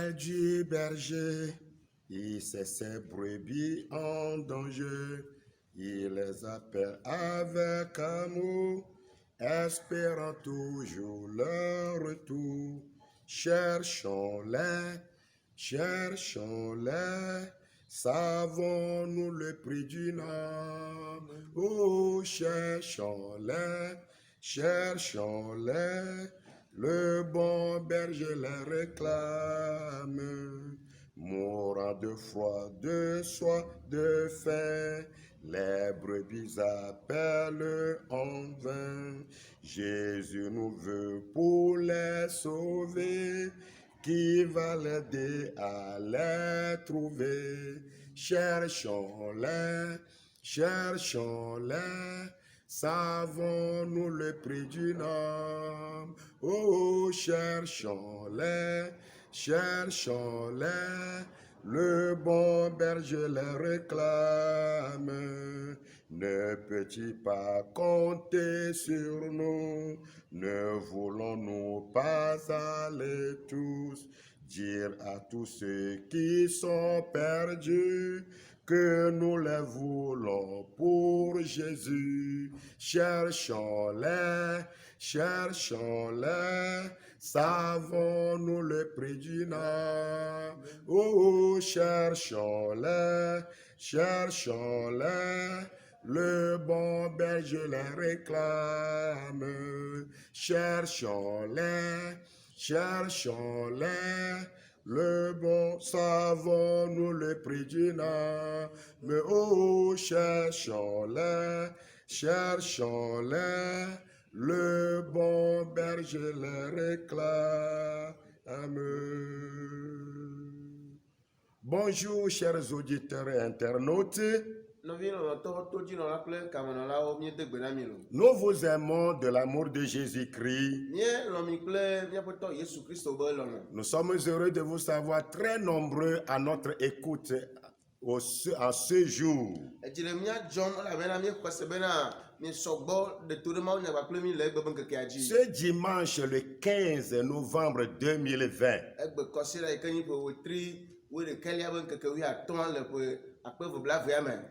est du berger, il sait ses brebis en danger, il les appelle avec amour, espérant toujours leur retour. Cherchons-les, cherchons-les, savons-nous le prix d'une âme? Oh, cherchons-les, cherchons-les, le bon berger les réclame. Mourant de froid, de soif, de faim, les brebis appellent en vain. Jésus nous veut pour les sauver. Qui va l'aider à les trouver? Cherchons-les, cherchons-les, savons-nous le prix d'une âme? Oh, cherchons-les, cherchons-les, le bon berger les réclame. Ne peut-il pas compter sur nous? Ne voulons-nous pas aller tous dire à tous ceux qui sont perdus que nous les voulons pour Jésus? Cherchons-les, cherchons-les, savons-nous le prix d'une âme? Oh, cherchons-les, cherchons-les, le bon berger les réclame. Cherchons-les, cherchons-les, le bon, savons-nous le prix d'une âme? Mais oh, cherchons-les, cherchons-les, le bon berger les réclame. Bonjour, chers auditeurs et internautes. Nous vous aimons de l'amour de Jésus-Christ. Nous sommes heureux de vous savoir très nombreux à notre écoute en ce jour. Ce dimanche, le 15 novembre 2020.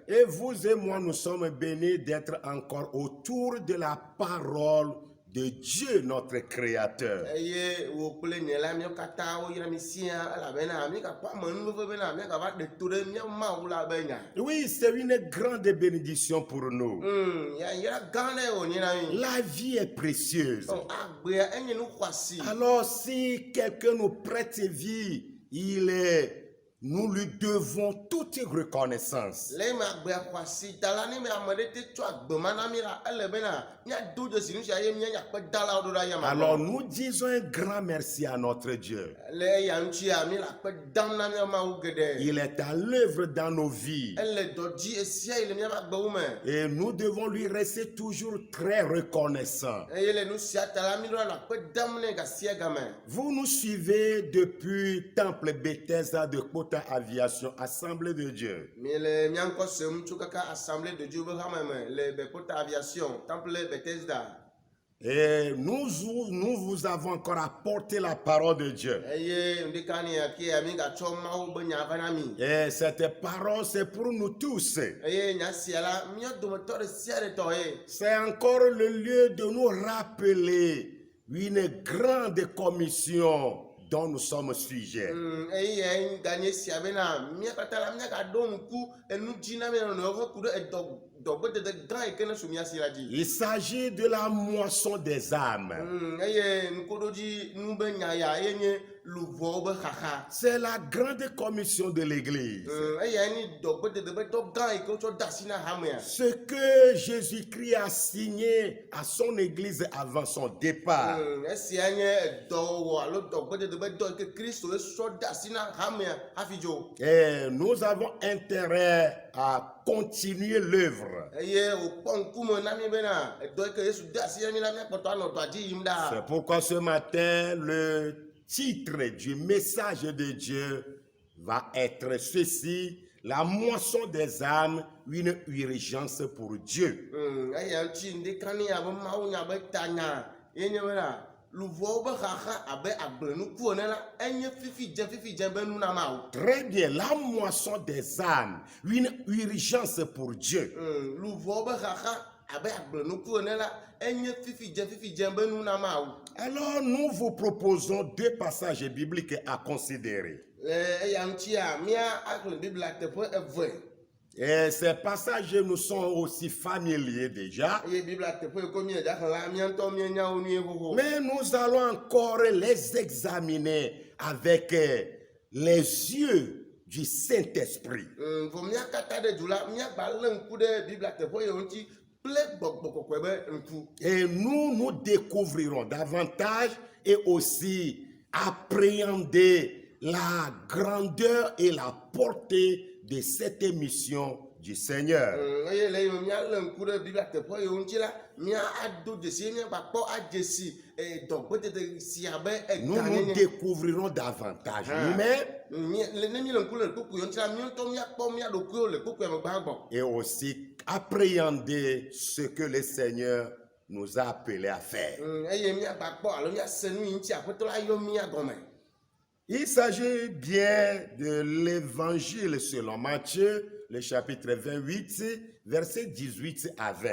Et vous et moi, nous sommes bénis d'être encore autour de la parole de Dieu, notre Créateur. Oui, c'est une grande bénédiction pour nous. La vie est précieuse. Alors, si quelqu'un nous prête vie, nous lui devons toute reconnaissance. Alors nous disons un grand merci à notre Dieu. Il est à l'œuvre dans nos vies. Et nous devons lui rester toujours très reconnaissants. Vous nous suivez depuis Temple Bethesda de Kota Aviation, Assemblée de Dieu. Et nous vous avons encore apporté la parole de Dieu. Et cette parole, c'est pour nous tous. C'est encore le lieu de nous rappeler une grande commission dont nous sommes sujets. Il s'agit de la moisson des âmes. C'est la grande commission de l'Église. Ce que Jésus-Christ a signé à son Église avant son départ. Et nous avons intérêt à continuer l'œuvre. C'est pourquoi ce matin, le titre du message de Dieu va être ceci: la moisson des âmes, une urgence pour Dieu. Très bien, la moisson des âmes, une urgence pour Dieu. Alors nous vous proposons deux passages bibliques à considérer. Et ces passages nous sont aussi familiers déjà. Mais nous allons encore les examiner avec les yeux du Saint-Esprit. Et nous découvrirons davantage et aussi appréhender la grandeur et la portée de cette mission du Seigneur. Nous nous découvrirons davantage et aussi appréhender ce que le Seigneur nous a appelés à faire. Il s'agit bien de l'évangile selon Matthieu, le chapitre 28, versets 18 à 20.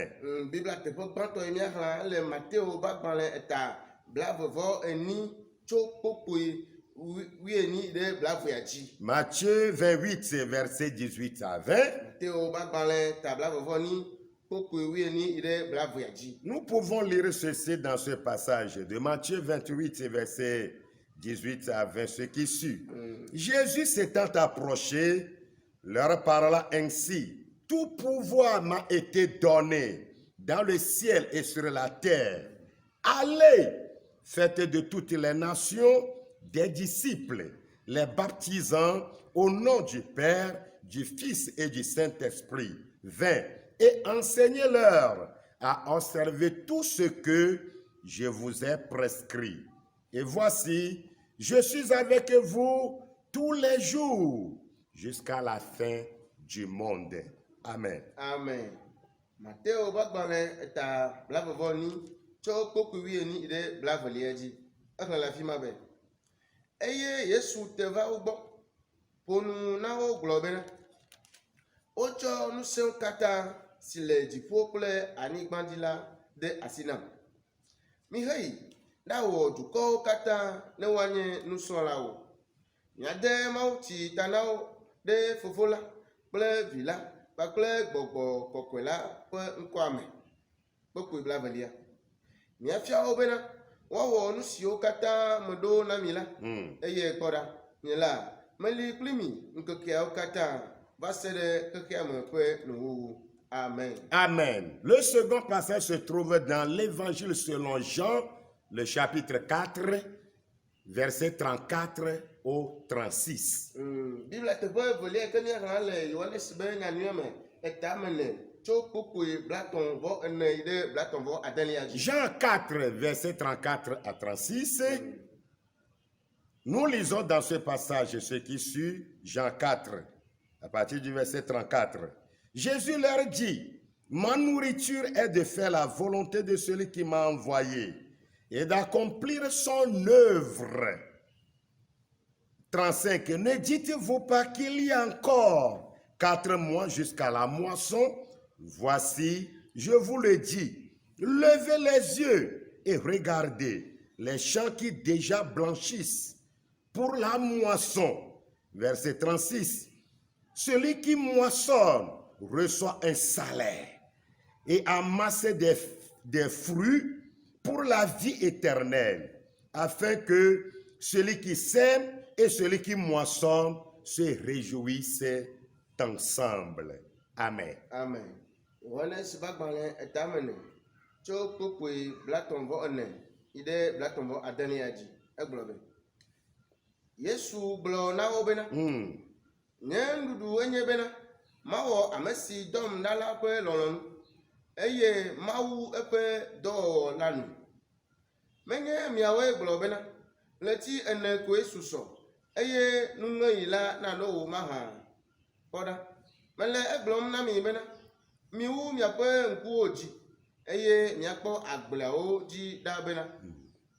Matthieu 28, versets 18 à 20. Nous pouvons lire ceci dans ce passage de Matthieu 28, versets 18 à 20, ce qui suit. Jésus s'étant approché, leur parla ainsi: tout pouvoir m'a été donné dans le ciel et sur la terre. Allez, faites de toutes les nations des disciples, les baptisant au nom du Père, du Fils et du Saint-Esprit. 20. Et enseignez-leur à observer tout ce que je vous ai prescrit. Et voici, je suis avec vous tous les jours jusqu'à la fin du monde. Amen. Amen. Matteo bagbane eta blavovoni cho kokuwi ni ide blaveliaji. Akla la fima be. Eye Yesu teva ugbo. Ponu na o globena. Ocho nu se kata sile jipople anigbandila de asinam. Mi hei dawo duko kata ne wanye nu sola o. Nyade mauti tanao de fofola ple vila bakle gbogbo kokwela pe nkwame bokwe blavelia miafia obena wawo nu sio kata modo na mila eye koda nyela meli plimi nkokia okata basere kokia me pe no. Amen. Amen. Le second passage se trouve dans l'évangile selon Jean, le chapitre 4, verset 34 au 36. Bible te veut voler que ni rale Yohane sebe nyanyeme etamene chokukui blaton vo ide blaton vo adeliaji. Jean 4, verset 34 à 36. Nous lisons dans ce passage ce qui suit, Jean 4, à partir du verset 34. Jésus leur dit: ma nourriture est de faire la volonté de celui qui m'a envoyé et d'accomplir son œuvre. 35. Ne dites-vous pas qu'il y a encore 4 mois jusqu'à la moisson? Voici, je vous le dis, levez les yeux et regardez les champs qui déjà blanchissent pour la moisson. Verset 36. Celui qui moissonne reçoit un salaire et amasse des fruits pour la vie éternelle, afin que celui qui sème et celui qui moissonne se réjouissent ensemble. Amen. Amen. Wane sibagbalé etamene cho kokwe blaton vo ene ide blaton vo adeniaji eglobe. Yesu blo na obena. Nyendudu enye bena. Mawo amesi dom nala kwe lolon. Eye mawu epe do lanu. Menye miawe globena. Leti ene kwe suso. Eye nunga ila na no maha. Koda. Mele eglom na mi bena. Miwu miakwe nku oji. Eye miakpo agblao ji da bena.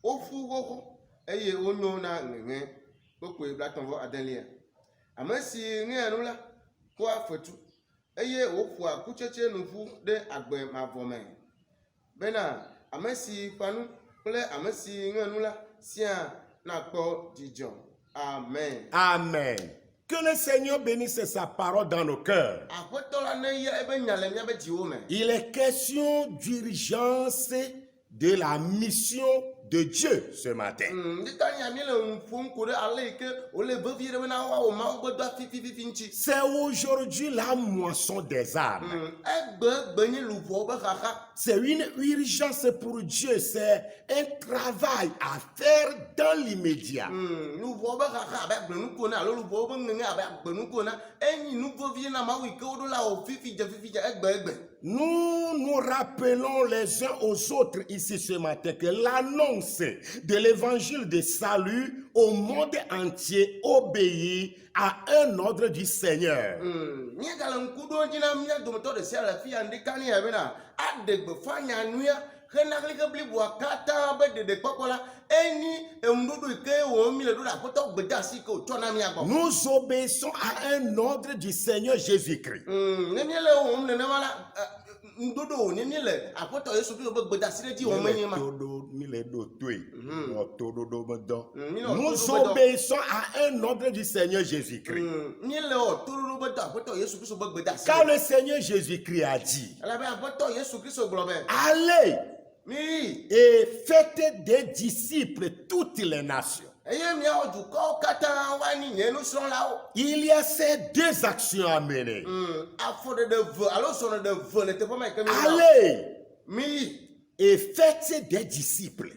wofu xoxo eye wonyo na ŋeŋe kpekpe blatɔnvɔ adelia ame si ŋe nu la kɔa fetu eye woƒoa kutsetse nuƒu ɖe agbe mavɔ me bena ame si ƒanu kple ame si ŋe nu la sia nakpɔ dzidzɔ. Amen. Amen. Que le Seigneur bénisse sa parole dans nos cœurs. Aƒetɔ la ne ya ebe nya le miabe dziwo me. Il est question d'urgence de la mission de Dieu ce matin. C'est aujourd'hui la moisson des âmes. C'est une urgence pour Dieu, c'est un travail à faire dans l'immédiat. Nous nous rappelons les uns aux autres ici ce matin que l'annonce de l'évangile de salut au monde entier obéit à un ordre du Seigneur. Nous obéissons à un ordre du Seigneur Jésus-Christ. Nous obéissons à un ordre du Seigneur Jésus-Christ. Car le Seigneur Jésus-Christ a dit, allez et faites des disciples toutes les nations. Il y a ces deux actions à mener. Allez et faites des disciples.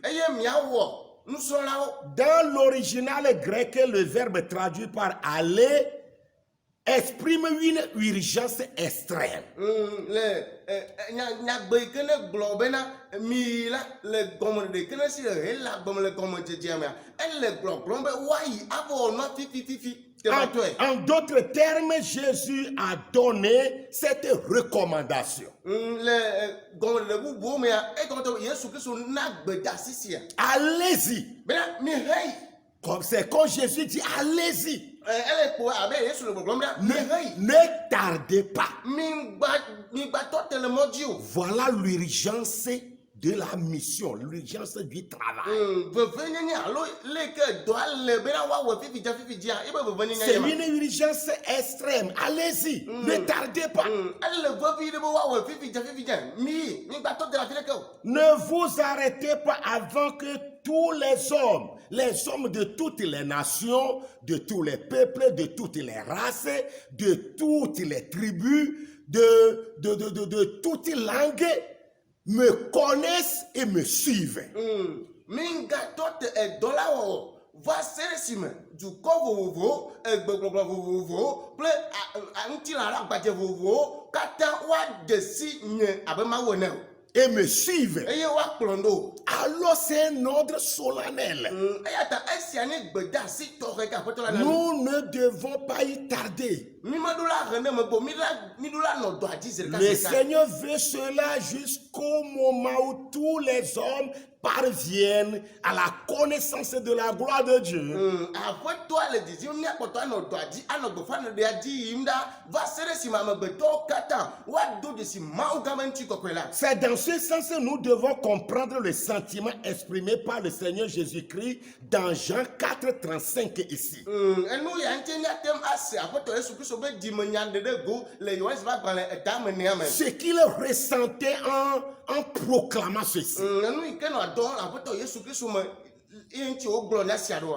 Dans l'original grec, le verbe traduit par aller exprime une urgence extrême. En d'autres termes, Jésus a donné cette recommandation. Allez-y. C'est quand Jésus dit allez-y. Ne tardez pas. Voilà l'urgence de la mission, l'urgence du travail. C'est une urgence extrême. Allez-y, ne tardez pas. Ne vous arrêtez pas avant que tous les hommes de toutes les nations, de tous les peuples, de toutes les races, de toutes les tribus, de toutes les langues, me connaissent et me suivent. Et me suivent. Alors c'est un ordre solennel. Nous ne devons pas y tarder. Le Seigneur veut cela jusqu'au moment où tous les hommes parviennent à la connaissance de la gloire de Dieu. C'est dans ce sens que nous devons comprendre le sentiment exprimé par le Seigneur Jésus-Christ dans Jean 4, 35 ici. Ce qu'il ressentait en proclamant ceci.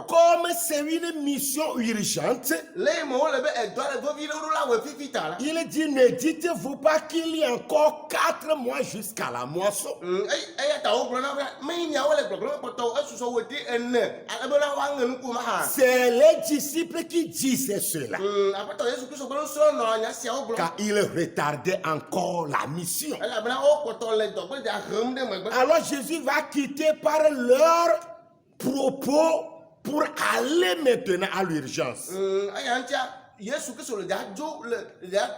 Comme c'est une mission urgente, il dit, ne dites-vous pas qu'il y a encore 4 mois jusqu'à la moisson. C'est les disciples qui disaient cela, car ils retardaient encore la mission. Alors Jésus va quitter par leur propos pour aller maintenant à l'urgence. Yesu Christ le dadzo le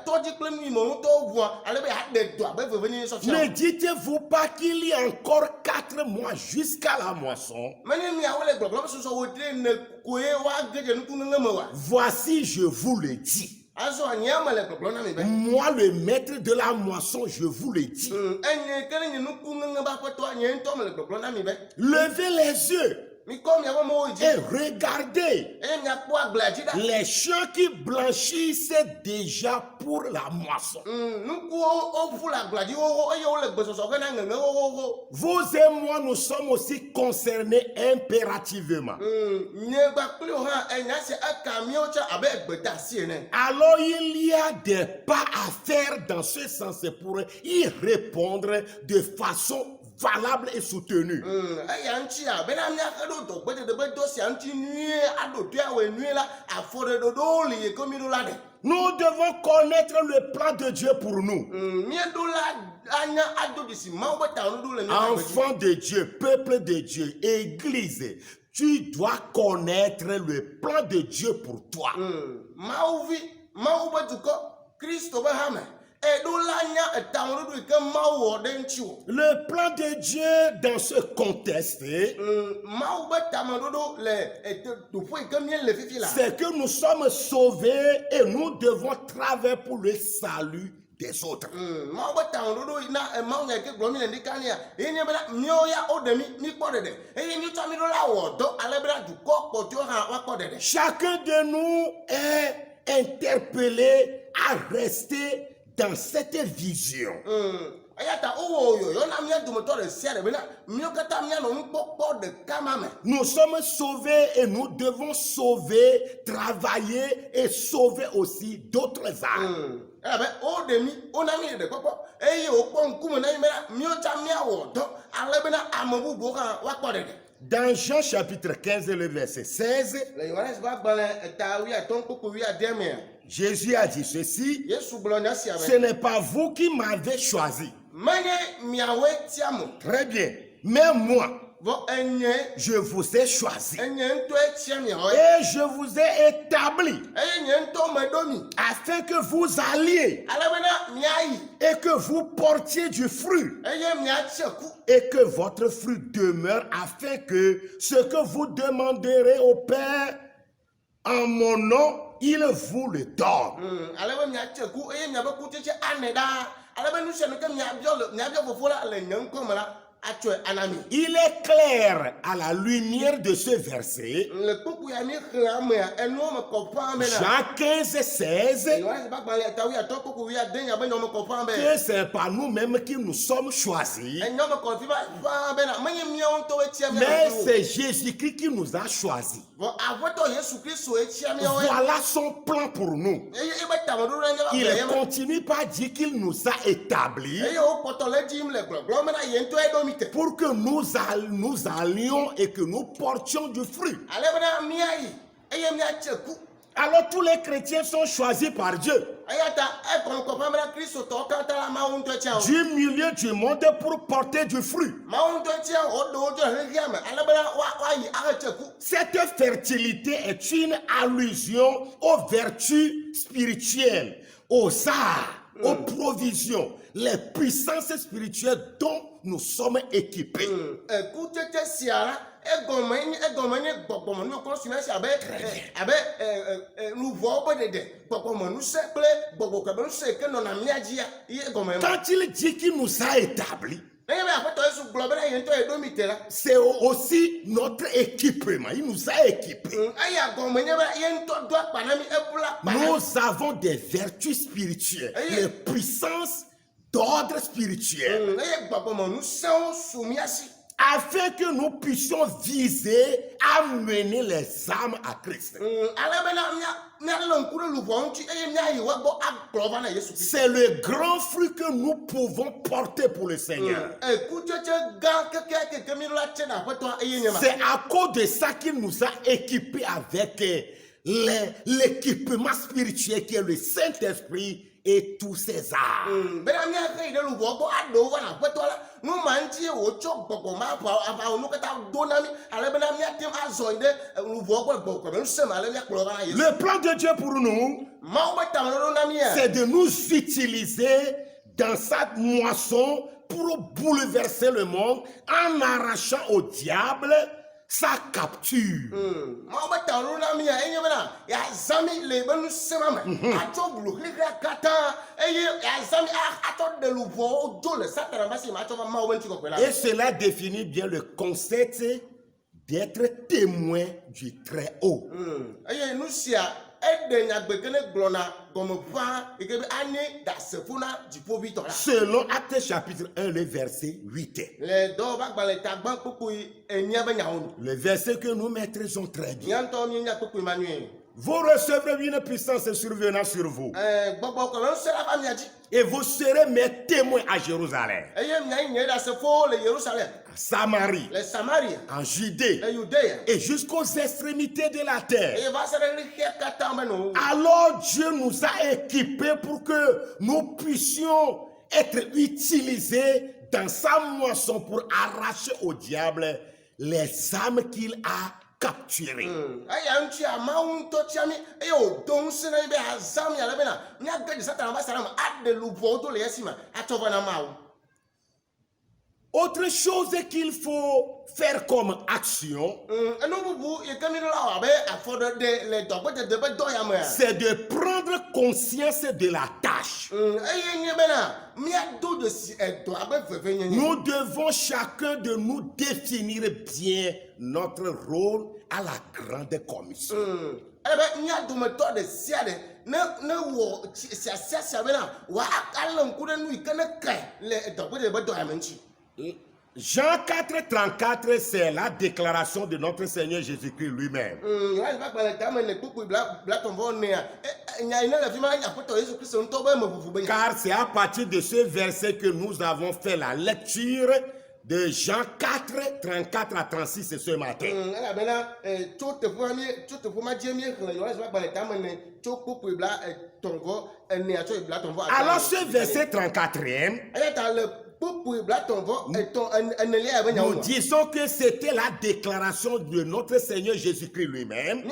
tɔdzi kple nu yi me ŋutɔ ʋua ale be aɖe do abe veve nye sɔfia. Ne dites-vous pas qu'il y a encore 4 mois jusqu'à la moisson? Menye miawo le gbɔgblɔ be sɔsɔ wòtre ne koe woage nuku ŋeŋe me wa. Voici, je vous le dis. Azɔ nyame le gbɔgblɔ na mi be. Moi, le maître de la moisson, je vous le dis. Enye ke ne nye nuku ŋeŋe be aƒetɔ nye ŋutɔ me le gbɔgblɔ na mi be. Levez les yeux Mikɔ miaƒe mɔwo dzi. et regardez. Eye miakpɔ agblea dzi ɖa. Les champs qui blanchissent déjà pour la moisson. Nukuwo woƒu le agblea dzi eye wole gbesɔsɔ ge na ŋeŋe wowowo. Vous et moi, nous sommes aussi concernés impérativement. Nye gbakpliwo hã enya si eka miawo tse abe gbedasi ene. Alors il y a des pas à faire dans ce sens pour y répondre de façon valable et soutenue. Eya ŋuti bena miaxe ɖo dɔgbedede be dɔ sia ŋuti nyuie aɖo to yawoe nyuie la afɔɖeɖoɖowo li yi ke mi ɖo la ɖe. Nous devons connaître le plan de Dieu pour nous. Míeɖo la anya ado ɖi si Mawu be taŋuɖoɖo le mía Enfants de Dieu, peuple de Dieu, église, tu dois connaître le plan de Dieu pour toi. Mawuvi, Mawu be dukɔ, Kristo be hame. Eɖo la nya taŋuɖoɖo yi ke Mawu wɔ ɖe ŋuti o. Le plan de Dieu dans ce contexte, Mawu be tameɖoɖo le teƒe yi ke mie le fifi la. c'est que nous sommes sauvés et nous devons travailler pour le salut des autres. Mawu be tameɖoɖo yi na Mawu nya yi ke gblɔm mi le ɖekania, ye nye bena míawo ya woɖe mi kpɔ ɖeɖe eye míetsɔ mi ɖo la wɔ dɔ ale bena dukɔ kpɔtɔewo hã woakpɔ ɖeɖe. Chacun de nous est interpellé à rester dans cette vision. Eya ta wowɔ yɔyɔ na mía dometɔ ɖe sia ɖe bena míawo katã míanɔ nukpɔkpɔ ɖeka ma me. Nous sommes sauvés et nous devons sauver, travailler et sauver aussi d'autres âmes. Elabe woɖe mi wona mi ɖe kpɔkpɔ eye wokpɔ ŋkume na mi bena míawo tsã míawɔ dɔ ale bena ame bubuwo hã woakpɔ ɖeɖe. Dans Jean chapitre 15, le verset 16, Le Yohanes ƒe agbalẽ eta 11 mea, Jésus a dit ceci: Yesu gblɔ nya sia ce be. n'est pas vous qui m'avez choisi. Menye miawoe tia mo. Très bien. Mais moi, Vɔ enye je vous ai choisi ŋutɔe tia miawoe. et je vous ai établi Eye nye ŋutɔ meɖo mi. afin que vous alliez Ale bena miayi et que vous portiez du fruit eye miatse ku. et que votre fruit demeure afin que ce que vous demanderez au Père en mon nom, il vous le donne. Ale be miatse ku eye miabe kutsetse anɛ ɖaa. Ale be nu sia nu ke miabiɔ fofo la le nye ŋkɔ me la atsɔe ana mi. Il est clair à la lumière de ce verset, Le kpukpu ya mi xlẽ amea enuwo me kɔ ƒãa bena. Jean 15, 16, Yohanes ƒe agbalẽ eta 11 kpukpu 11 nya be nyɔme kɔ ƒãa be. que c'est pas nous-mêmes qui nous sommes choisis, Nyɔme kɔ fi va ƒãa bena menye míawo ŋutɔwoe tia mais míawo o. c'est Jésus-Christ qui nous a choisis. Vɔ aƒetɔ Yesu Kristoe tia míawoe. Voilà son plan pour nous. Eye ebe tameɖoɖo la nye Il ba gblɔ continue par dire qu'il nous a établis eye wokpɔtɔ le edzi yim le gblɔgblɔm bena ye ŋutɔe ɖo mi te. pour que nous allions et que nous portions du fruit. Ale bena míayi eye míatse ku. Alors tous les chrétiens sont choisis par Dieu Eya ta egɔme kɔ ƒãa bena Kristotɔwo katã la Mawu ŋutɔe tia wo. du milieu du monde pour porter du fruit. Mawu ŋutɔe tia woɖo wo tso xexea me ale bena woayi axe ku. Cette fertilité est une allusion aux vertus spirituelles, aux arts, aux provisions, les puissances spirituelles dont nous sommes équipés. Kutsetse sia la egɔme nye gbɔgbɔme nu kɔ sumɛ si abe luvɔwo be ɖeɖe gbɔgbɔme nusẽ kple gbɔgbɔ kɛmɛ nusẽ yi ke nɔna mía dzia ye egɔme ma. Quand il dit qu'il nous a établis, Nenye be aƒetɔ Yesu gblɔ bena ye ŋutɔ yeɖo mi te la. c'est aussi notre équipement. Il nous a équipés. Eya gɔme nye be ye ŋutɔ do akpa na mi ebla akpa na mi. Nous avons des vertus spirituelles, les puissances d'ordre spirituel, Eye gbɔgbɔme nusẽwo su mía si. afin que nous puissions viser à mener les âmes à Christ. Ale bena míalé ŋku ɖe luvɔ ŋuti eye míayi woagbɔ agblɔ va na Yesu Kristo. C'est le grand fruit que nous pouvons porter pour le Seigneur. Kutsetse gã keke mi la tse na aƒetɔa eye nye ma. C'est à cause de ça qu'il nous a équipés avec l'équipement spirituel qui est le Saint-Esprit et tous ses arts. bena mia ke ide lu bo ado wa na kweto la nu manji o cho gbogbo ma pa onu keta do na mi ale bena mia tim azo ide lu bo gbogbo be se ma le mia klo ba Yesu Le plan de Dieu pour nous, ma o beta lo na mi c'est de nous utiliser dans sa moisson pour bouleverser le monde en arrachant au diable sa capture. ma o beta lo na mi enye bena ya zami le benu se ma ato bulu klikra kata ya zami ato de lu bo do le satana ba si ma ato ma o benti ko pela Et cela définit bien le concept d'être témoin du très haut. nous sia ede nyagbekene glona gomo pa ikebe ane da sefuna du pobito la Selon Actes chapitre 1, le verset 8. le do ba gbale tagban popo enia ba nyawo Le verset que nous maîtrisons très bien. nyanto mi nya popo manuel Vous recevrez une puissance survenant sur vous. gbogbo ko non sera ba miaji Et vous serez mes témoins à Jérusalem, eye mia nye da sefo le Jerusalem à Samarie, le Samaria en Judée le Judea et jusqu'aux extrémités de la terre. eye ba sere le kata meno Alors Dieu nous a équipés pour que nous puissions être utilisés dans sa moisson pour arracher au diable les âmes qu'il a capturées. aya nchi amawu to chiami eye o don sere be azam ya le bena mia gadi satana ba sara ma ade lu bo to le yesima atova na mawu. Autre chose qu'il faut faire comme action, c'est de prendre conscience de la tâche. Nous devons chacun de nous définir bien notre rôle à la grande commission. Jean 4, 34, c'est la déclaration de notre Seigneur Jésus-Christ lui-même. Car c'est à partir de ce verset que nous avons fait la lecture de Jean 4, 34 à 36 ce matin. Alors ce verset 34e, nous disons que c'était la déclaration de notre Seigneur Jésus-Christ lui-même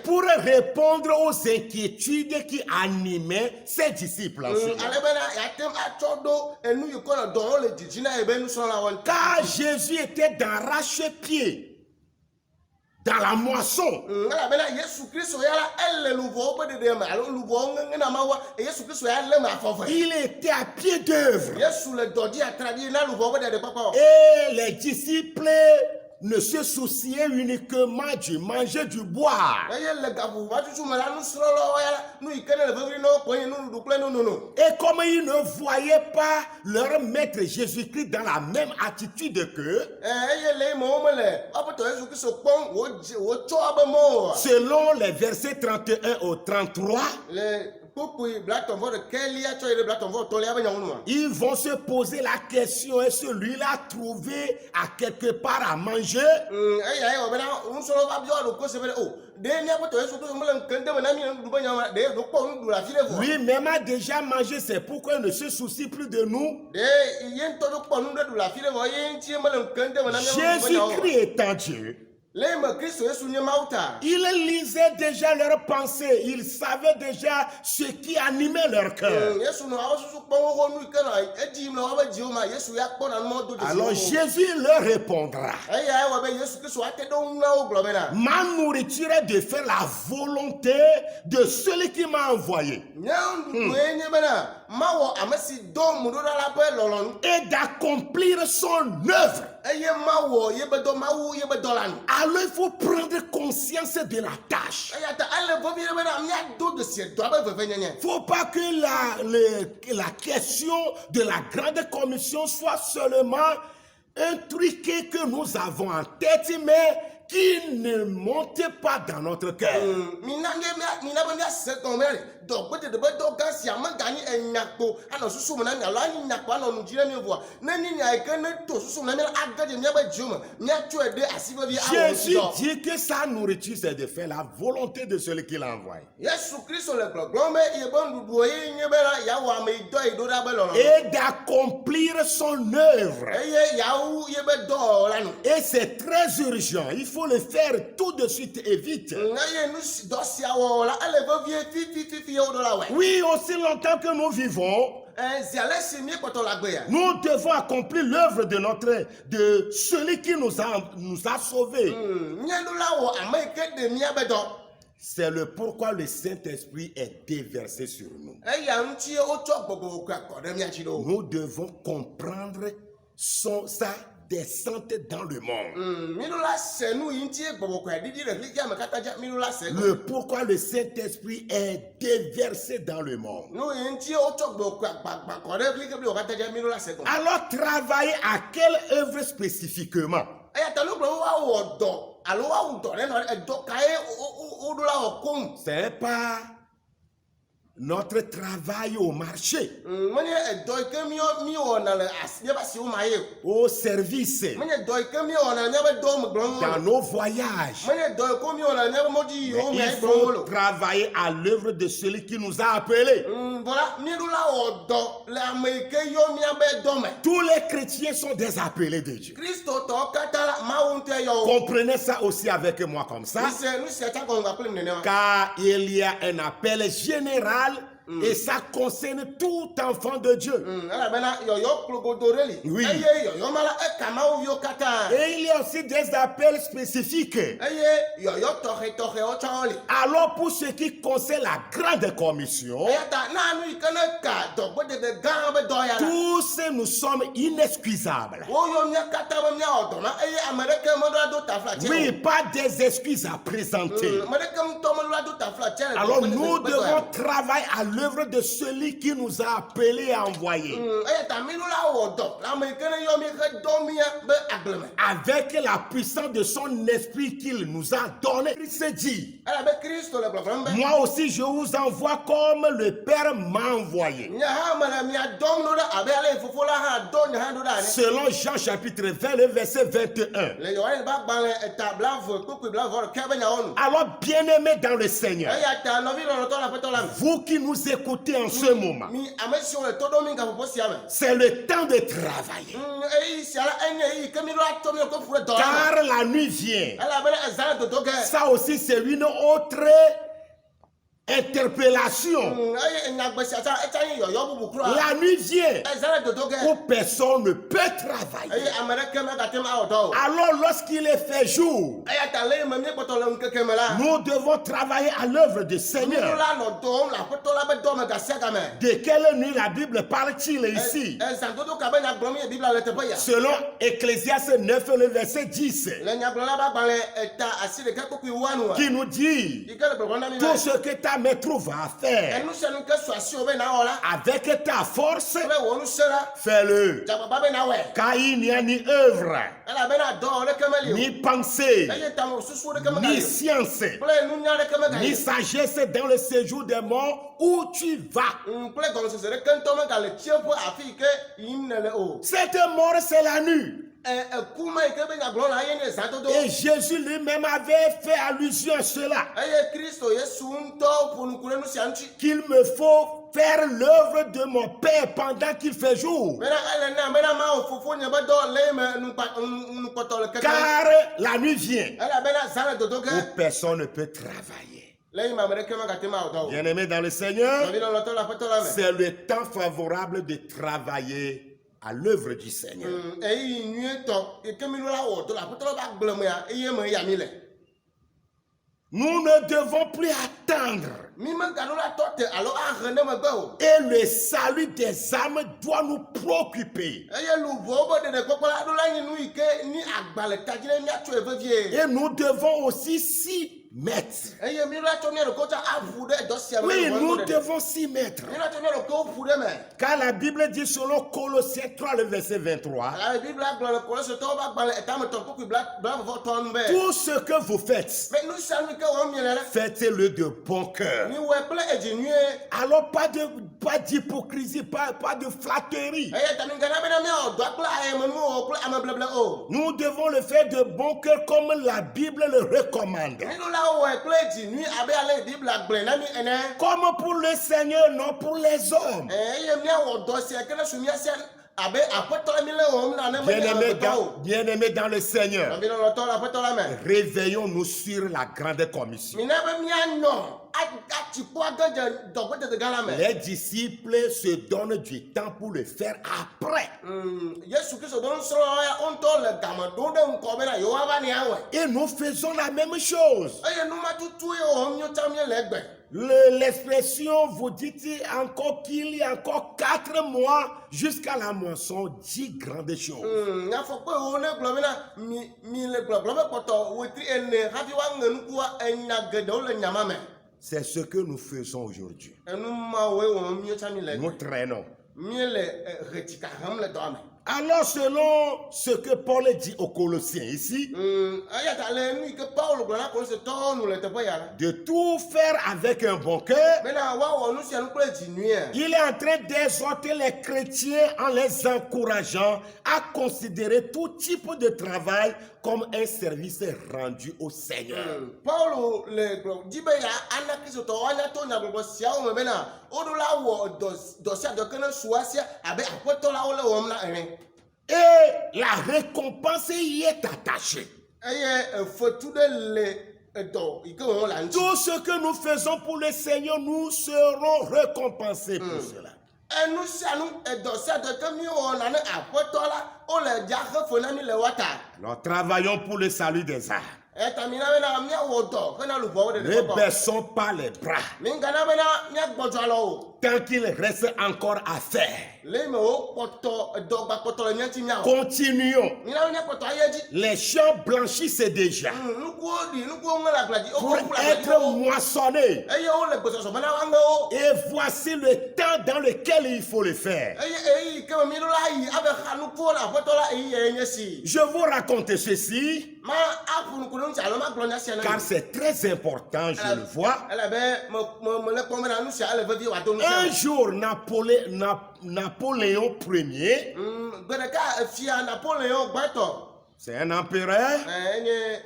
pour répondre aux inquiétudes qui animaient ses disciples. Car Jésus était d'arrache-pied dans la moisson. Il était à pied d'œuvre. Et les disciples ne se souciaient uniquement du manger, du boire. Et comme ils ne voyaient pas leur maître Jésus-Christ dans la même attitude qu'eux, selon les versets 31 au 33, ils vont se poser la question, est-ce celui-là trouvé à quelque part à manger? Lui-même a déjà mangé, c'est pourquoi il ne se soucie plus de nous. Jésus-Christ étant Dieu, il lisait déjà leurs pensées, il savait déjà ce qui animait leur cœur. Alors Jésus leur répondra: ma nourriture est de faire la volonté de celui qui m'a envoyé et d'accomplir son œuvre. Alors il faut prendre conscience de la tâche. Il ne faut pas que la question de la grande commission soit seulement un truc que nous avons en tête, mais qui ne monte pas dans notre cœur. Mina be mia se ton mere do gbe de be do gan si am gani enyakpo ana susu mo na mi alo ani nyakpo ana nu jire mi vo na ni nya ike ne to susu na mi agade mi be jioma mi atu ede asibe bi Jésus dit que sa nourriture c'est de faire la volonté de celui qui l'a envoyé. Yesu Kristo le gbogbo me ye bon dudu ye nye be la ya wa me do e do da be lo Et d'accomplir son œuvre. eye ya wu ye be do la nu Et c'est très urgent. Il faut le faire tout de suite et vite. na ye nu si do si awo la ele go vie fi o do la we Oui, aussi longtemps que nous vivons, ziale si mi poto la gbe ya nous devons accomplir l'œuvre de celui qui nous a sauvés. nye do la wo ameke de mi be do C'est le pourquoi le Saint-Esprit est déversé sur nous. eya nti o cho gbogbo kwa ko de mi achi do Nous devons comprendre sa descente dans le monde. Minula senu inti gbogbo kwa didi re kliki amakataja minula senu Le pourquoi le Saint-Esprit est déversé dans le monde. no inti o cho gbogbo kwa gbagba ko de kliki bi o kataja minula senu Alors travailler à quelle œuvre spécifiquement? eya tanu gbogbo wa wo do alo wa wo do re no do kai o do la o kom C'est pas notre travail au marché, mene do ke mi o na le asie ba si o ma ye au service, mene do ke mi o na nya be do mo gbon dans nos voyages. mene do ko mi o na nya mo di o Mais mi il gbon faut lo travailler à l'œuvre de celui qui nous a appelés. voilà minula o do la me ke yo mi be do me Tous les chrétiens sont des appelés de Dieu. Kristo to katala ma unte yo Comprenez ça aussi avec moi comme ça. nous c'est ta ko ngapele mnene Car il y a un appel général et ça concerne tout enfant de Dieu. ala bena yo klogodoreli Oui. eye yo mala e kama o yo kata Et il y a aussi des appels spécifiques. eye yo tohe o chali Alors pour ce qui concerne la grande commission, eye ta na nu ikene ka do bode de gan be do ya la tous nous sommes inexcusables. o yo mia kata be mia odo na eye amerike mo do ta fla che Oui, pas des excuses à présenter. amerike mo to mo do ta fla che Alors nous devons travailler à l'œuvre de celui qui nous a appelés et envoyés. eye ta minu la o do la amerikene yo mi ke do mia be agleme Avec la puissance de son esprit qu'il nous a donné. Il se dit, ala be Kristo le blabla be moi aussi je vous envoie comme le Père m'a envoyé. nya ha mala mia dom no da abe ale fofo la ha do nya ha do da ne Selon Jean chapitre 20, le verset 21. le yo ale ba gban le ta blavo ko blavo ke be nya onu Alors bien-aimés dans le Seigneur, eye ta no vi lo to la peto la vous qui nous écoutez en ce moment, mi amesi o le to do mi ga fofo sia me c'est le temps de travailler. eye sia la enye yi ke mi lo ato mi ko fure do la Car la nuit vient. ala be ezan do do ke Ça aussi c'est une autre interpellation. eye nya gbe sia ta e ta yin yo yo bubu kura La nuit vient ezan do do ke où personne ne peut travailler. eye amerike me ga tem a o do Alors lorsqu'il est fait jour, eye ta le me mi poto le nkeke me la nous devons travailler à l'œuvre du mi Seigneur. la no do la peto la be do me ga sia ga me De quelle nuit la Bible parle-t-il ici? ezan do do ka be nya gbo mi e biblia le te pe ya Selon Ecclésiaste 9, le verset 10, le nya gbo la ba gban le eta asire ke ko ku wanu qui nous dit, ike le gbo na mi tout ce que ta maître va faire, enu se nu ke so asi o be na o la avec ta force, be wo nu se la fais-le. ja ba be na we Car il n'y a ni œuvre, ala be na do le ke me li ni pensée, eye ta mo susu le ke me ni ga science, ple nu nya le ke me ga ni sagesse dans le séjour des morts où tu vas. ple gon se le ke to me ga le tiempo afi ke yin ne le o Cette mort, c'est la nuit. kuma ke be nya gbo la ye ne za do do Et Jésus lui-même avait fait allusion à cela, eye Kristo Yesu nto punu kure nu sia nchi qu'il me faut faire l'œuvre de mon Père pendant qu'il fait jour. mena ele na mena ma o fofo nya be do le me nu poto le ke Car la nuit vient ala be na za le do do ke où personne ne peut travailler. le ma mere ke me ga te ma o do Bien-aimés dans le Seigneur, no vi lo to la peto la me c'est le temps favorable de travailler à l'œuvre du Seigneur. eyi nue to ke mi la o do la peto la ba gble me ya eye me ya mi le Nous ne devons plus attendre. mi me ga do la to te alo a rene me gbe o Et le salut des âmes doit nous préoccuper. eye lu bo bo de ko la do la yin nu ike ni agbale tajile mi atu evevie Et nous devons aussi si mettre. eye mi la tso mi ɖeko tsa aƒu ɖe dɔ sia me. Oui, nous devons s'y mettre. mi la tso mi ɖeko ƒu ɖe me. Car la Bible dit selon Colossiens 3, le verset 23, la bible agblɔ le Kolositɔwo ƒe agbalẽ etame tɔ kpukui blavɔvɔtɔ nu be. tout ce que vous faites, mais nu sia nu ke wɔm miele la. faites-le de bon cœur. mi wɔe kple edzi nyuie. Alors pas d'hypocrisie, pas de flatterie. eye ta mi gana bena miawɔ dɔa kple ayemenuwo kple ameblable o. Nous devons le faire de bon cœur comme la Bible le recommande. minulawo wɔe kple edzi nyui abe ale bible agblẽ na mi ene. Comme pour le Seigneur, non pour les hommes. eye miawɔ dɔ sia ke ne su miasia abe aƒetɔ la mi le wɔm na ne me nye aƒetɔ o. Bien-aimés dans le Seigneur, nɔvi lɔlɔtɔ le aƒetɔ la me. réveillons-nous sur la grande commission. mina be mianɔ atsi kpɔ age dze dɔgbedede gã la me. Les disciples se donnent du temps pour le faire après. Yesu Kristo do nusrɔ̃lawo ya woŋutɔ le game ɖo ɖe ŋkɔ bena yewoava ne awɔe. Et nous faisons la même chose. eye numatutu ye wɔm mio tsã mie le egbe. L'expression, vous dites encore qu'il y a encore 4 mois jusqu'à la moisson, 10 grandes choses. nyafɔkpe wo ne gblɔ bena mi le gblɔgblɔ be kpɔtɔ wetri ene hafi woaŋe nukua enya geɖewo le nyama me. C'est ce que nous faisons aujourd'hui. enu mawoe wɔm mio tsã mi le Nous egbe. traînons. mie le ɣetika hem le dɔa me. Alors, selon ce que Paul dit aux Colossiens ici, eya ta le nu yi ke Paulo gblɔ na Kolositɔwo nu le teƒe ya la. de tout faire avec un bon cœur, bena woawɔ nu sia nu kple dzi nyuie. il est en train d'exhorter les chrétiens en les encourageant à considérer tout type de travail comme un service rendu au Seigneur. Paulo le gblɔ di be ya ana kristotɔwo anya to nyagbɔgbɔ siawo me bena woɖo la wɔ dɔ sia dɔ ke ne su asia abe aƒetɔ la wo le wɔm na ene. Et la récompense y est attachée. eye fetu ɖe le edɔ yi ke wɔm le aŋuti. Tout ce que nous faisons pour le Seigneur, nous serons récompensés pour cela. enu sia nu edɔ sia dɔ ke mi wɔna ne aƒetɔ la wo le dza xe fe na mi le wa ta. Nous travaillons pour le salut des âmes. eta mina bena miawɔ dɔ hena luʋɔwo ɖeɖe Ne kpɔkpɔ. baissons pas les bras mi gana bena miagbɔdzɔ alɔ o. tant qu'il reste encore à faire. le me wo kpɔtɔ dɔgbakpɔtɔ le miati miawɔ. Continuons. mina be miakpɔtɔ ayé dzi. Les champs blanchissent déjà nukuwo ɖi nukuwo ŋe le agblea dzi. pour wokɔ ƒu le être agblea dzi. moissonnés. eye wo le gbɔsɔsɔ bena woaŋe wo. Et voici le temps dans lequel il faut le faire. eye eyi ke me mi ɖo la yi abe xa nukuwo le aƒetɔ la eyi yɛ nye si. Je vous raconte ceci ma aƒu nuku ɖe ŋuti alo ma gblɔ nya sia na car mi. c'est très important, je le vois. ele be me le kpɔm bena nu sia ele vevie wòado nu sia Un me. jour, Napoléon Ier, gbe ɖeka efia Napoléon gbãtɔ. c'est un empereur, enye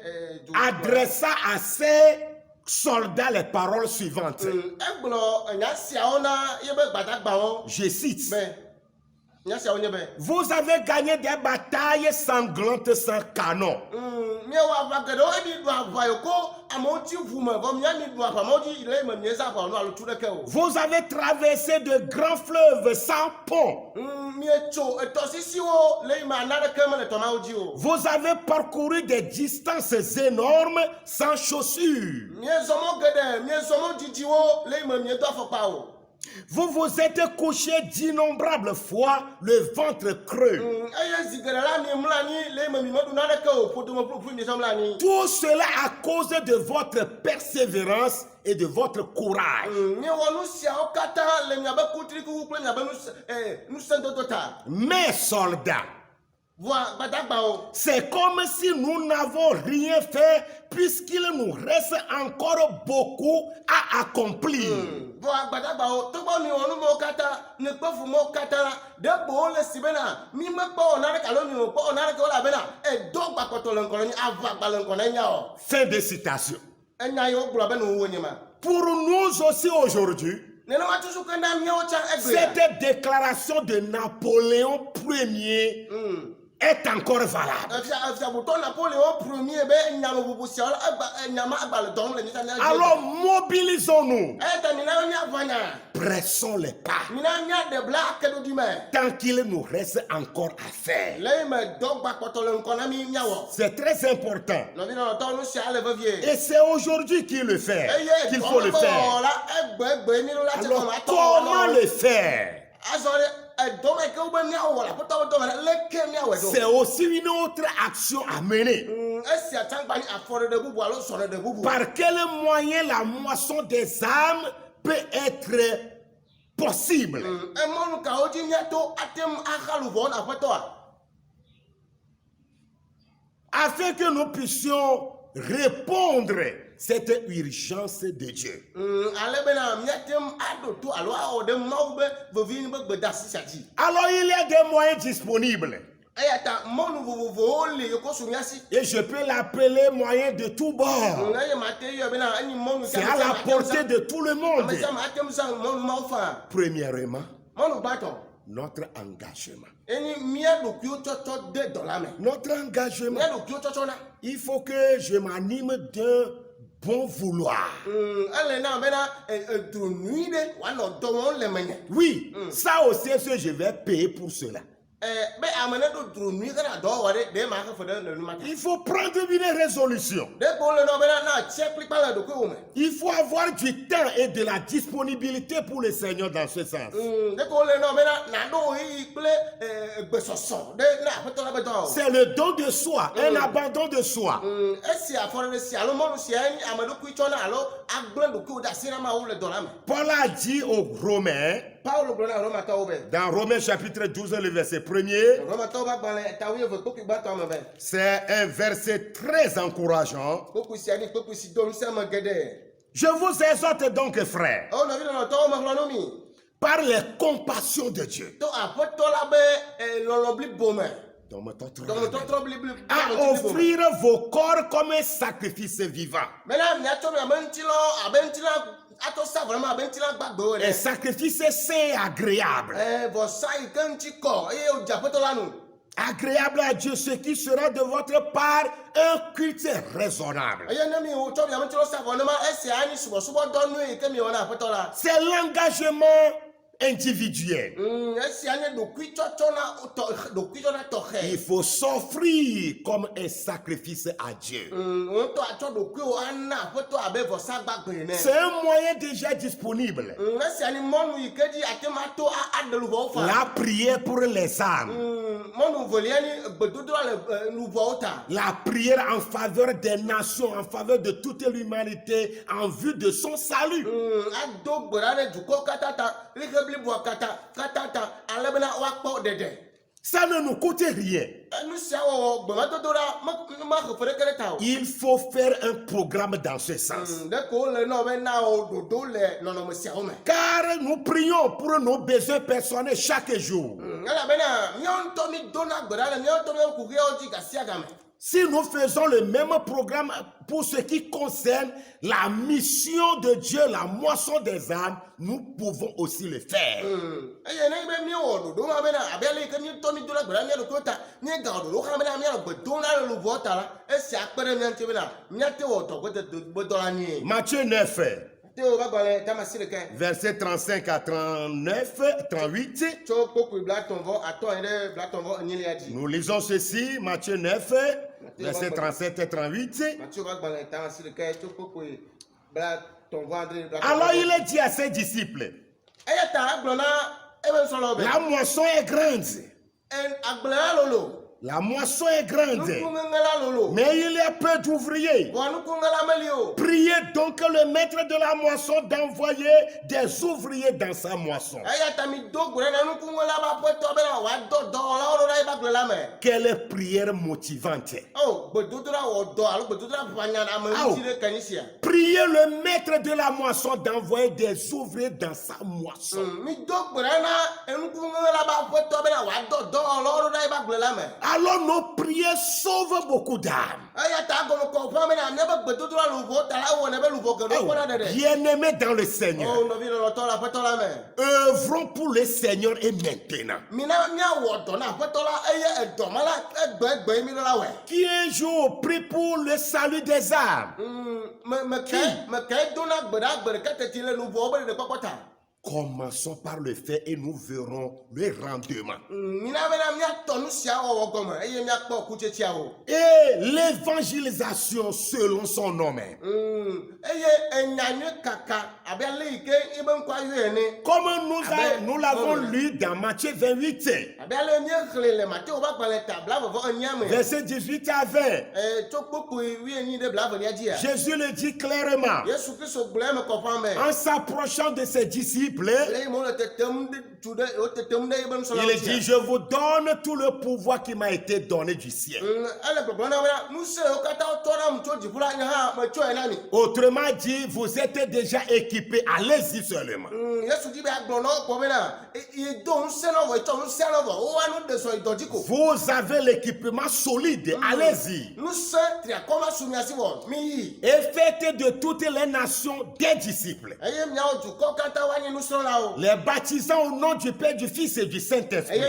adressa à ses soldats les paroles suivantes. egblɔ nya siawo na yebe gbadagbawo. Je cite. be nya siawo nye be. Vous avez gagné des batailles sanglantes sans canon. miewɔ aʋa geɖewo eɖi ɖu aʋa yi ko amewo ti ʋu me vɔ miami ɖu aʋa mawo dzi le eme mieza aʋa no alo tu ɖeke o. Vous avez traversé de grands fleuves sans pont. mietso etɔsisiwo le eme ana ɖeke mele tɔnawo dzi o. Vous avez parcouru des distances énormes sans chaussures. miezɔ mɔ geɖe miezɔ mɔ didiwo le eme miedo afɔkpa o. Vous vous êtes couché d'innombrables fois le ventre creux. eye zi geɖe la miemlɔ anyi le eme mi meɖu naɖeke o ƒodome ƒuƒu miezɔ mlɔ anyi. Tout cela à cause de votre persévérance et de votre courage. miewɔ nu siawo katã le miabe kutrikuku kple miabe nusẽdodo ta. Mes soldats, voa gbadagbawo. c'est comme si nous n'avons rien fait puisqu'il nous reste encore beaucoup à accomplir. voa gbadagbawo togbɔ mi wɔ nu mawo katã ne kpefu mawo katã la ɖe bowo le si bena mi mekpɔ wɔ naɖeke alo mi mekpɔ wɔ naɖeke wo elabena edo gbakpɔtɔ le ŋkɔ ne nyi aʋagba le ŋkɔ ne nya o. Fin de citation. enya yi wogblɔ be ne wowo nye ma. Pour nous aussi aujourd'hui, nenema tutu ke na miawo tsã egbe. cette déclaration de Napoléon Ier est encore valable. efiabutɔ Napoléon premier be nyame bubu siawo nyama agbalẽ dɔm le nyita nya. Alors mobilisons-nous, eta mina miavanya. pressons les pas mina miaɖe bla akeɖoɖi me. tant qu'il nous reste encore à faire. le eme dɔ gbakpɔtɔ le ŋkɔ na mi miawɔ. C'est très important. nɔvi nɔnɔtɔ nu sia le vevie. Et c'est aujourd'hui qu'il qu'il faut le faire. la egbe mi la Alors comment le faire? azɔ ɖe dɔmɛ ke wobe miawɔ le aƒetɔ be dɔmɛ leke miawɔe C'est ɖo aussi une autre action à mener. Esia tsangba ni afɔɖeɖe bubu alo sɔɖeɖe bubu Par quel moyen la moisson des âmes peut être possible? emɔnu kawo dzi miato ate ŋu axa luvɔ na aƒetɔa Afin que nous puissions répondre cette urgence de Dieu. ale bena miate ŋu aɖo to alo awɔ ɖe mawu be vevini be gbedasi sia dzi Alors il y a des moyens disponibles. eya ta mɔnu vovovowo li yoko su miasi Et je peux l'appeler moyen de tout bord. eye mate yɔ bena enyi mɔnu C'est à la portée de tout le monde. ame sia ame ate ŋu zã mɔnu mawo faa Premièrement, mɔnu gbãtɔ notre engagement. enyi mía ɖokuiwo tsɔtsɔ de dɔ la me Notre engagement. mía ɖokuiwo tsɔtsɔ na Il faut que je m'anime d'un bon vouloir. ele na bena dro nyui ɖe woanɔ dɔ wɔm le menye Oui, ça aussi, est-ce que je vais payer pour cela? be ame ne ɖo dro nyui kana dɔ wɔ ɖe ɖe ma xe fe ɖe le numa ta Il faut prendre une résolution. ɖe ko le nɔ bena na tsia kplikpa le ɖokuiwo me Il faut avoir du temps et de la disponibilité pour le Seigneur dans ce sens. ɖe ko le nɔ bena naɖo ɣeyiɣi kple gbesɔsɔ ɖe na aƒetɔ la be dɔ wɔ C'est le don de soi, un abandon de soi. esi afɔɖeɖe sia alo mɔnu sia enyi ame ɖokui tsɔna alo agblẽ ɖokuiwo de asi na mawu le dɔ la me Paul a dit aux Romains, Paulo gblɔ na romatɔwo be dans Romains chapitre 12, le verset 1er, romatɔwo be agbalẽ ta wuieve kpokui gbãtɔ me be c'est un verset très encourageant. kpokui sia ni kpokui si do ŋusẽ me geɖe Je vous exhorte donc, frères, o nɔvi lɔlɔtɔwo me xlɔ no mi par les compassions de Dieu, to aƒetɔ la be lɔlɔ blibo me dɔmetɔtrɔ blibli à offrir vos corps comme un sacrifice vivant. mena miatsɔ mi abe ŋutilɔ abe ŋutilã atɔ sa vɔ ma abe ŋutilã gbagbewo Un ɖe sacrifice saint et agréable. vɔsa yi ke ŋuti kɔ eye wodze aƒetɔ la nu Agréable à Dieu, ce qui sera de votre part un culte raisonnable. eye ne mi wotsɔ mia ŋutilɔ sa vɔ ne ma esia anyi subɔsubɔdɔnu yi ke mi wɔna aƒetɔ la C'est l'engagement individuel. esia nye ɖokuitsɔtsɔ na ɖokuitsɔ tɔxɛ Il faut s'offrir comme un sacrifice à Dieu. ŋutɔ atsɔ ɖokuiwo ana aƒetɔ abe vɔsa gbagbe ene C'est un moyen déjà disponible. esia ni mɔnu yi ke dzi ate ma to aɖe luvɔwo fa La prière pour les âmes. mɔnu velia ni gbedodoɖa le luvɔwo ta La prière en faveur des nations, en faveur de toute l'humanité, en vue de son salut. ado gbe ɖa ɖe dukɔwo katã ta lixe bliboa katã ta ale bena woakpɔ ɖeɖe Ça ne nous coûte rien. nu sia wɔwɔ gbemadodoɖa maxe fe ɖeke ɖe ta o Il faut faire un programme dans ce sens. ɖe ko le nɔ be na wo ɖoɖo le nɔnɔme siawo me Car nous prions pour nos besoins personnels chaque jour. elabena míawo ŋutɔ mi dona gbe ɖa le míawo ŋutɔ míawo kuxiawo dzi gasia game Si nous faisons le même programme pour ce qui concerne la mission de Dieu, la moisson des âmes, nous pouvons aussi le faire. eye ne be míewɔ ɖoɖo ma bena abe ale yi ke míetɔ mi dona gbe ɖa mía ɖokuiwo ta míegawɔ ɖoɖo xa bena míanɔ gbe dom na le luvɔwo ta la esia kpe ɖe mía ŋuti bena míate wɔ dɔgbedɔ la nyuie Matthieu 9, te wo va gbalẽ tamasi ɖeke versets 35 à 39, 38. tso kpokui blatɔ̃vɔ atɔ yi ɖe blatɔ̃vɔ enyilia dzi Nous lisons ceci, Matthieu 9, versets 37 et 38. Matthieu va gbalẽ tamasi ɖeke tso kpokui blatɔ̃vɔ adre blatɔ̃vɔ Alors il est dit à ses disciples, eya ta egblɔ na ebe nusrɔ̃lawo be la moisson est grande, agble la lolo la moisson est grande, nukuŋeŋe la lolo mais il y a peu d'ouvriers. vɔa nukuŋe la meli o Priez donc le maître de la moisson d'envoyer des ouvriers dans sa moisson. eya ta mi do gbe ɖe na nukuŋe la be aƒetɔ bena wòadɔ dɔwɔlawo ɖo ɖa ebe agble la me Quelle prière motivante. o gbedodoɖa wɔ dɔ alo gbedodoɖa ʋanya ame ŋuti ɖe kenyi sia Priez le maître de la moisson d'envoyer des ouvriers dans sa moisson. mi do gbe ɖe na nukuŋe la be aƒetɔ bena wòadɔ dɔwɔlawo ɖo ɖa ebe agble la me Alors nos prières sauvent beaucoup d'âmes. eya ta agɔme kɔ ƒã bena míabe gbedodoɖa luvɔwo ta la ewɔnɛ be luvɔ geɖewo kpɔna ɖeɖe Bien-aimés dans le Seigneur, o nɔvi lɔlɔtɔ le aƒetɔ la me œuvrons pour le Seigneur et maintenant. mina míawɔ dɔ na aƒetɔ la eye edɔ ma la egbe mi ɖo la wɔe Qui un jour prie pour le salut des âmes. meke dona gbe ɖa gbe ɖeka teti le luvɔwo be ɖeɖekpɔkpɔ ta Commençons par le faire et nous verrons le rendement. Mina bena mia tonu sia wo goma eye mia kpo kuchetia o. Et l'évangélisation selon son nom. Eye enyanye kaka abele ike ibe nkwa yene. Comme nous l'avons lu dans Matthieu 28. Abele mie khle le Matthieu ba gba le tabla vo enyame. Verset 18 à 20. Chokpoku wi eni de bla vo lia dia. Jésus le dit clairement. Yesu Kristo gble me comprend me. En s'approchant de ses disciples, il dit, je vous donne tout le pouvoir qui m'a été donné du ciel. Autrement dit, vous êtes déjà équipés, allez-y seulement. Vous avez l'équipement solide, allez-y. Et faites de toutes les nations des disciples, les baptisant au nom du Père, du Fils et du Saint-Esprit.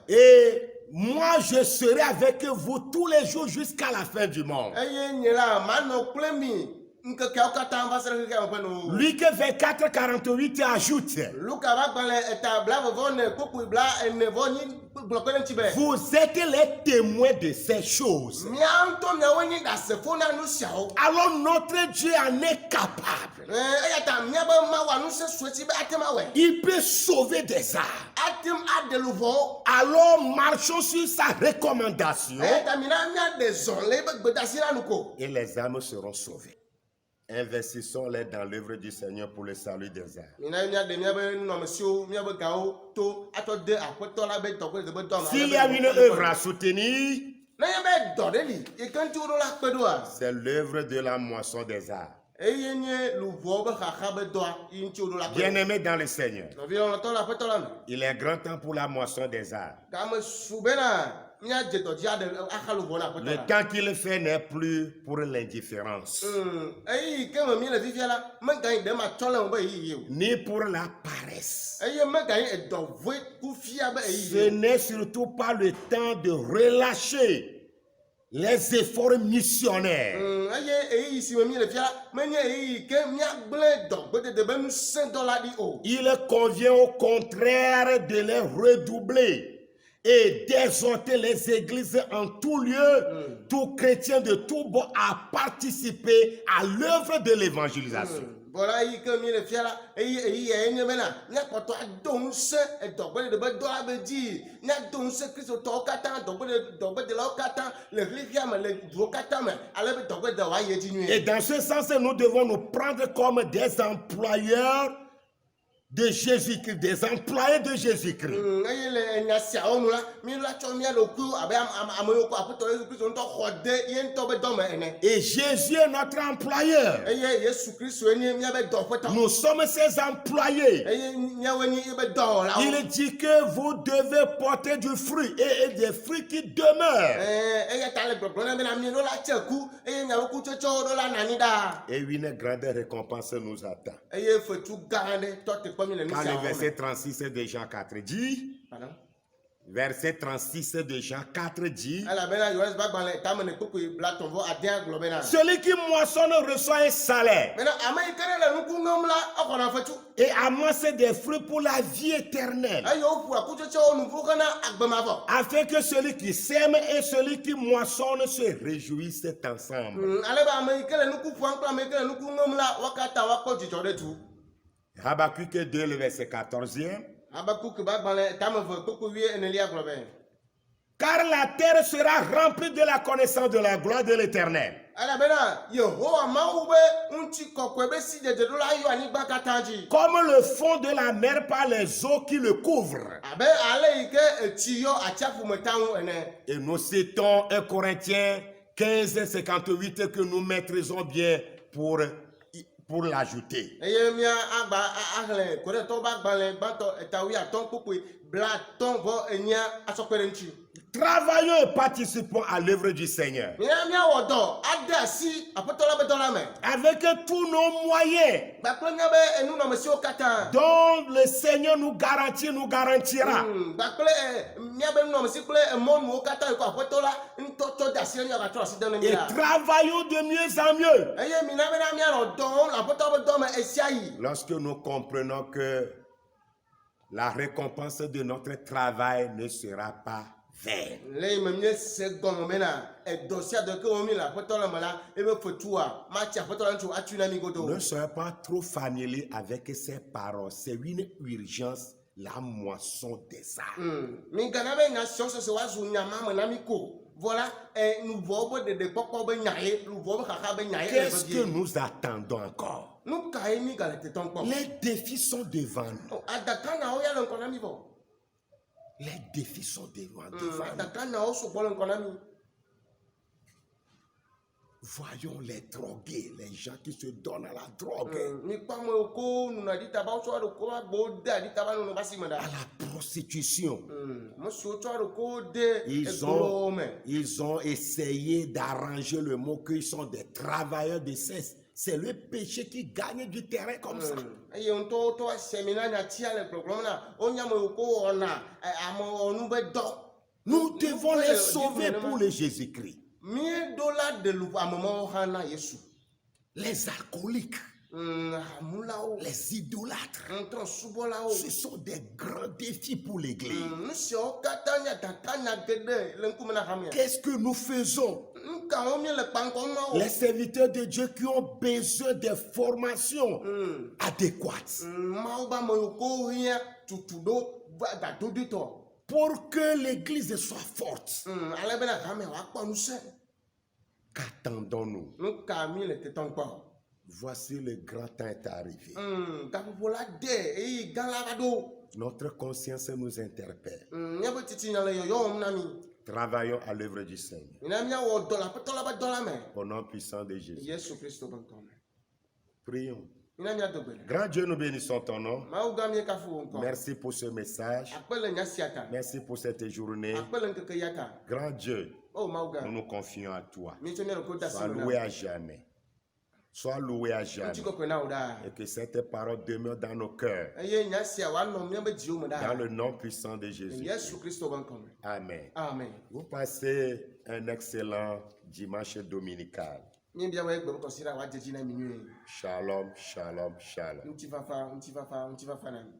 Et moi, je serai avec vous tous les jours jusqu'à la fin du monde. Luc 24, 48 ajoute, vous êtes les témoins de ces choses. Alors notre Dieu en est capable. Il peut sauver des âmes. Alors marchons sur sa recommandation et les âmes seront sauvées. Investissons-les dans l'œuvre du Seigneur pour le salut des âmes. S'il y a une œuvre à soutenir, c'est l'œuvre de la moisson des âmes. Bien-aimés dans le Seigneur, il est grand temps pour la moisson des âmes. Le temps qu'il fait n'est plus pour l'indifférence, ni pour la paresse. Ce n'est surtout pas le temps de relâcher les efforts missionnaires. Il convient au contraire de les redoubler et d'exhorter les églises en tout lieu, tout chrétien de tout bon à participer à l'œuvre de l'évangélisation. Et dans ce sens, nous devons nous prendre comme des employeurs de Jésus-Christ, des employés de Jésus-Christ. Et Jésus est notre employeur. Nous sommes ses employés. Il dit que vous devez porter du fruit et des fruits qui demeurent. Et une grande récompense nous attend. Quand le verset 36 de Jean 4 dit, verset 36 de Jean 4 dit, celui qui moissonne reçoit un salaire et amasse des fruits pour la vie éternelle, afin que celui qui sème et celui qui moissonne se réjouissent ensemble. Habakkuk 2, le verset 14e. Car la terre sera remplie de la connaissance de la gloire de l'Éternel. Comme le fond de la mer par les eaux qui le couvrent. Et nous citons 1 Corinthiens 15, 58 que nous maîtrisons bien pour l'ajouter. Travaillons et participons à l'œuvre du Seigneur. Avec tous nos moyens dont le Seigneur nous garantira. Et travaillons de mieux en mieux esia yi. Lorsque nous comprenons que la récompense de notre travail ne sera pas vaine. Le me mie se gɔme mena edɔ sia dɔ ke wɔm mi le aƒetɔ le me la ebe fetua matsi aƒetɔ la ŋutsu atui na mi godo. Ne soyez pas trop familier avec ces paroles. C'est une urgence, la moisson des âmes. Mi gana be nya sɔ sɔsɔ wa zu nya ma me na mi ko. Voilà, nuvɔ be ɖeɖe kpɔkpɔ be nya ye, nuvɔ be xaxa be nya ye. Qu'est-ce que nous attendons encore? Nu ka ye mi gale tetɔn kpɔ. Les défis sont devant nous. Adaka na wo ya le ŋkɔ na mi vɔ. Les défis sont devant nous. Adaka na wo sugbɔ le ŋkɔ na mi. Voyons les drogués, les gens qui se donnent à la drogue, Mi kpɔ ame ko nuna di taba wo tsɔ ɖo ko wa gbo de adi taba nunu ba si me à da. la prostitution. Ame siwo tsɔ ɖo ko de Ils egolowo me. ont essayé d'arranger le mot qu'ils sont des travailleurs de sexe. C'est le péché qui gagne du terrain comme ça. Eye ŋutɔwo tɔ semina nya tia le gbɔgblɔm na wonya ame yiwo ko wɔna ame wɔnu be dɔ. Nous devons les sauver pour le Jésus-Christ. Mie do la de lu amemawo hã na Yesu. Les alcooliques, Hamulawo, les idolâtres, ŋutɔ subɔlawo. ce sont des grands défis pour l'Église. Nu siawo katã nya gaka nya geɖe le ŋkume na hamia. Qu'est-ce que nous faisons? Nu kawo mie le kpaŋkɔm na wo. Les serviteurs de Dieu qui ont besoin de formations adéquates Mawu be ame yiwo ko hiã tutu ɖo gadoditɔ. pour que l'Église soit forte. Ale bena hamia woakpɔ ŋusẽ. Qu'attendons-nous? Nu ka mi le tetɔn kpɔ. Voici le grand temps est arrivé. Gaƒoƒo la de eye gã la va ɖo. Notre conscience nous interpelle. Míaƒe titinya le yɔyɔ wɔm na mi. Travaillons à l'œuvre du Seigneur. Mina míawɔ dɔ le aƒetɔ la be dɔ la me. Au nom puissant de Jésus. Yesu Kristo be ŋkɔ me. Prions. Mina míado gbe le. Grand Dieu, nous bénissons ton nom. Mawu gã mie kafu wò ŋkɔ. Merci pour ce message. Akpe le nya sia ta. Merci pour cette journée. Akpe le ŋkeke ya ta. Grand Dieu, O Mawu gã. nous nous confions à toi. Míetsɔ mía ɖokui de asi Sois me na loué wò. à jamais. Sois loué à jamais. Ŋutikɔkɔe na wò ɖaa. Et que cette parole demeure dans nos cœurs. Eye nya sia woanɔ míaƒe dziwo me Dans ɖaa. le nom puissant de Jésus. Yesu Kristo be ŋkɔ me. Amen. Amen. Vous passez un excellent dimanche dominical. Míebia be gbe be kɔsi ɖa woadze dzi na mi nyuie. Shalom, shalom, shalom. Ŋutifafa, ŋutifafa, ŋutifafa na mi.